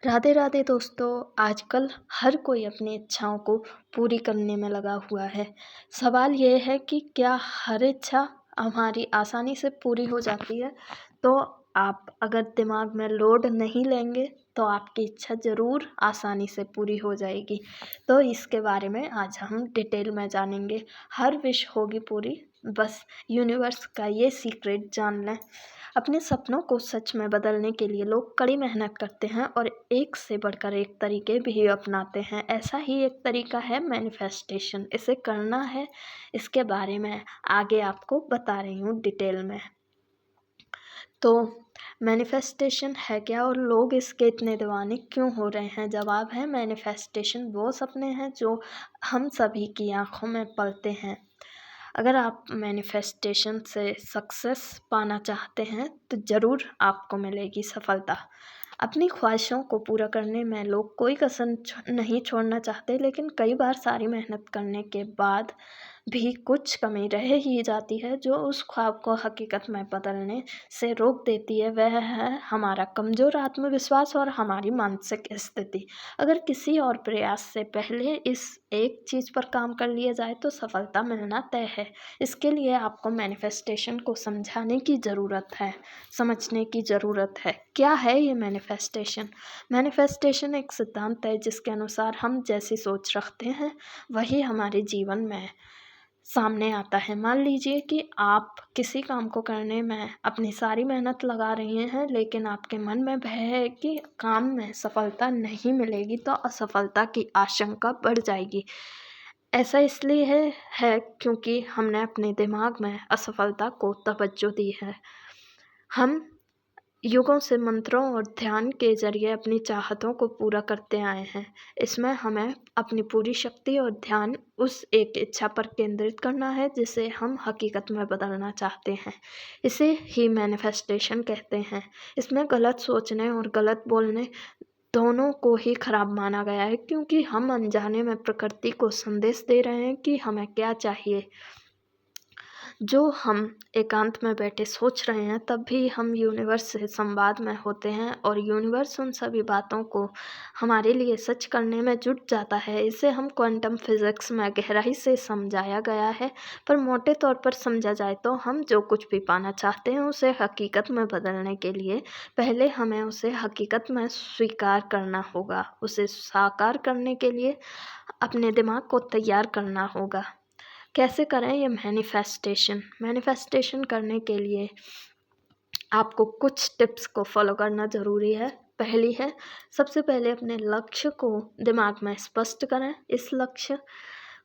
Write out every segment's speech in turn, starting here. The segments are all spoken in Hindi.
राधे राधे दोस्तों। आजकल हर कोई अपनी इच्छाओं को पूरी करने में लगा हुआ है। सवाल ये है कि क्या हर इच्छा हमारी आसानी से पूरी हो जाती है? तो आप अगर दिमाग में लोड नहीं लेंगे तो आपकी इच्छा ज़रूर आसानी से पूरी हो जाएगी। तो इसके बारे में आज हम डिटेल में जानेंगे। हर विश होगी पूरी, बस यूनिवर्स का ये सीक्रेट जान लें। अपने सपनों को सच में बदलने के लिए लोग कड़ी मेहनत करते हैं और एक से बढ़कर एक तरीके भी अपनाते हैं। ऐसा ही एक तरीका है मैनिफेस्टेशन। इसे करना है, इसके बारे में आगे आपको बता रही हूँ डिटेल में। तो मैनिफेस्टेशन है क्या और लोग इसके इतने दीवाने क्यों हो रहे हैं? जवाब है, मैनिफेस्टेशन वो सपने हैं जो हम सभी की आंखों में पलते हैं। अगर आप मैनिफेस्टेशन से सक्सेस पाना चाहते हैं तो ज़रूर आपको मिलेगी सफलता। अपनी ख्वाहिशों को पूरा करने में लोग कोई कसर नहीं छोड़ना चाहते, लेकिन कई बार सारी मेहनत करने के बाद भी कुछ कमी रह ही जाती है जो उस ख्वाब को हकीकत में बदलने से रोक देती है। वह है हमारा कमज़ोर आत्मविश्वास और हमारी मानसिक स्थिति। अगर किसी और प्रयास से पहले इस एक चीज़ पर काम कर लिया जाए तो सफलता मिलना तय है। इसके लिए आपको मैनिफेस्टेशन को समझाने की ज़रूरत है, समझने की ज़रूरत है। क्या है ये मैनिफेस्टेशन? मैनिफेस्टेशन एक सिद्धांत है जिसके अनुसार हम जैसी सोच रखते हैं वही हमारे जीवन में सामने आता है। मान लीजिए कि आप किसी काम को करने में अपनी सारी मेहनत लगा रही हैं, लेकिन आपके मन में भय है कि काम में सफलता नहीं मिलेगी, तो असफलता की आशंका बढ़ जाएगी। ऐसा इसलिए है क्योंकि हमने अपने दिमाग में असफलता को तवज्जो दी है। हम युगों से मंत्रों और ध्यान के ज़रिए अपनी चाहतों को पूरा करते आए हैं। इसमें हमें अपनी पूरी शक्ति और ध्यान उस एक इच्छा पर केंद्रित करना है जिसे हम हकीकत में बदलना चाहते हैं। इसे ही मैनिफेस्टेशन कहते हैं। इसमें गलत सोचने और गलत बोलने दोनों को ही खराब माना गया है, क्योंकि हम अनजाने में प्रकृति को संदेश दे रहे हैं कि हमें क्या चाहिए। जो हम एकांत में बैठे सोच रहे हैं तब भी हम यूनिवर्स से संवाद में होते हैं और यूनिवर्स उन सभी बातों को हमारे लिए सच करने में जुट जाता है। इसे हम क्वांटम फिज़िक्स में गहराई से समझाया गया है, पर मोटे तौर पर समझा जाए तो हम जो कुछ भी पाना चाहते हैं उसे हकीकत में बदलने के लिए पहले हमें उसे हकीकत में स्वीकार करना होगा। उसे साकार करने के लिए अपने दिमाग को तैयार करना होगा। कैसे करें ये मैनिफेस्टेशन करने के लिए आपको कुछ टिप्स को फॉलो करना ज़रूरी है। पहली है, सबसे पहले अपने लक्ष्य को दिमाग में स्पष्ट करें। इस लक्ष्य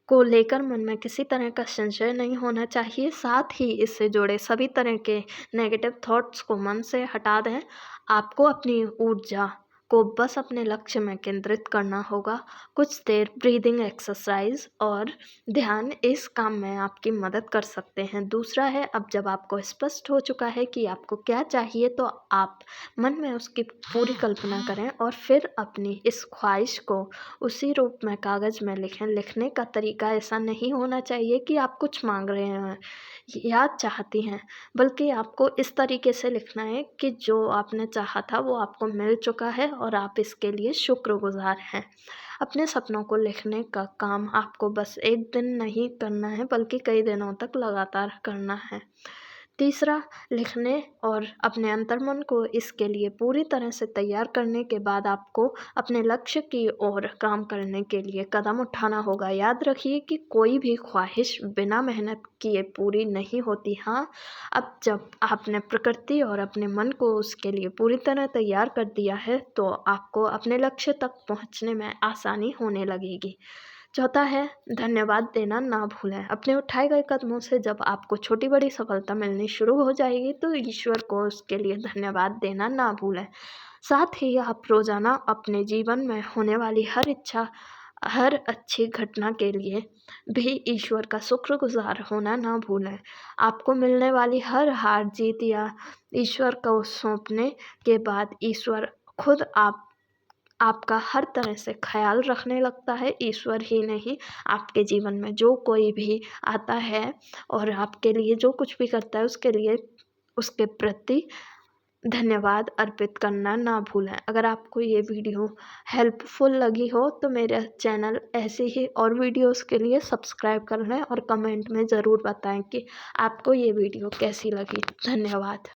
को लेकर मन में किसी तरह का संशय नहीं होना चाहिए। साथ ही इससे जुड़े सभी तरह के नेगेटिव थॉट्स को मन से हटा दें। आपको अपनी ऊर्जा को बस अपने लक्ष्य में केंद्रित करना होगा। कुछ देर ब्रीदिंग एक्सरसाइज और ध्यान इस काम में आपकी मदद कर सकते हैं। दूसरा है, अब जब आपको स्पष्ट हो चुका है कि आपको क्या चाहिए तो आप मन में उसकी पूरी कल्पना करें और फिर अपनी इस ख्वाहिश को उसी रूप में कागज़ में लिखें। लिखने का तरीका ऐसा नहीं होना चाहिए कि आप कुछ मांग रहे हैं या चाहती हैं, बल्कि आपको इस तरीके से लिखना है कि जो आपने चाहा था वो आपको मिल चुका है और आप इसके लिए शुक्रगुज़ार हैं। अपने सपनों को लिखने का काम आपको बस एक दिन नहीं करना है, बल्कि कई दिनों तक लगातार करना है। तीसरा, लिखने और अपने अंतर्मन को इसके लिए पूरी तरह से तैयार करने के बाद आपको अपने लक्ष्य की ओर काम करने के लिए कदम उठाना होगा। याद रखिए कि कोई भी ख्वाहिश बिना मेहनत किए पूरी नहीं होती। हाँ, अब जब आपने प्रकृति और अपने मन को उसके लिए पूरी तरह तैयार कर दिया है तो आपको अपने लक्ष्य तक पहुँचने में आसानी होने लगेगी। चौथा है, धन्यवाद देना ना भूलें। अपने उठाए गए कदमों से जब आपको छोटी-बड़ी सफलता मिलनी शुरू हो जाएगी तो ईश्वर को उसके लिए धन्यवाद देना ना भूलें। साथ ही आप रोज़ाना अपने जीवन में होने वाली हर अच्छी घटना के लिए भी ईश्वर का शुक्रगुज़ार होना ना भूलें। आपको मिलने वाली हर हार-जीत या ईश्वर को सौंपने के बाद ईश्वर खुद आपका हर तरह से ख़्याल रखने लगता है। ईश्वर ही नहीं, आपके जीवन में जो कोई भी आता है और आपके लिए जो कुछ भी करता है उसके लिए उसके प्रति धन्यवाद अर्पित करना ना भूलें। अगर आपको ये वीडियो हेल्पफुल लगी हो तो मेरा चैनल ऐसे ही और वीडियोस के लिए सब्सक्राइब कर लें और कमेंट में ज़रूर बताएं कि आपको ये वीडियो कैसी लगी। धन्यवाद।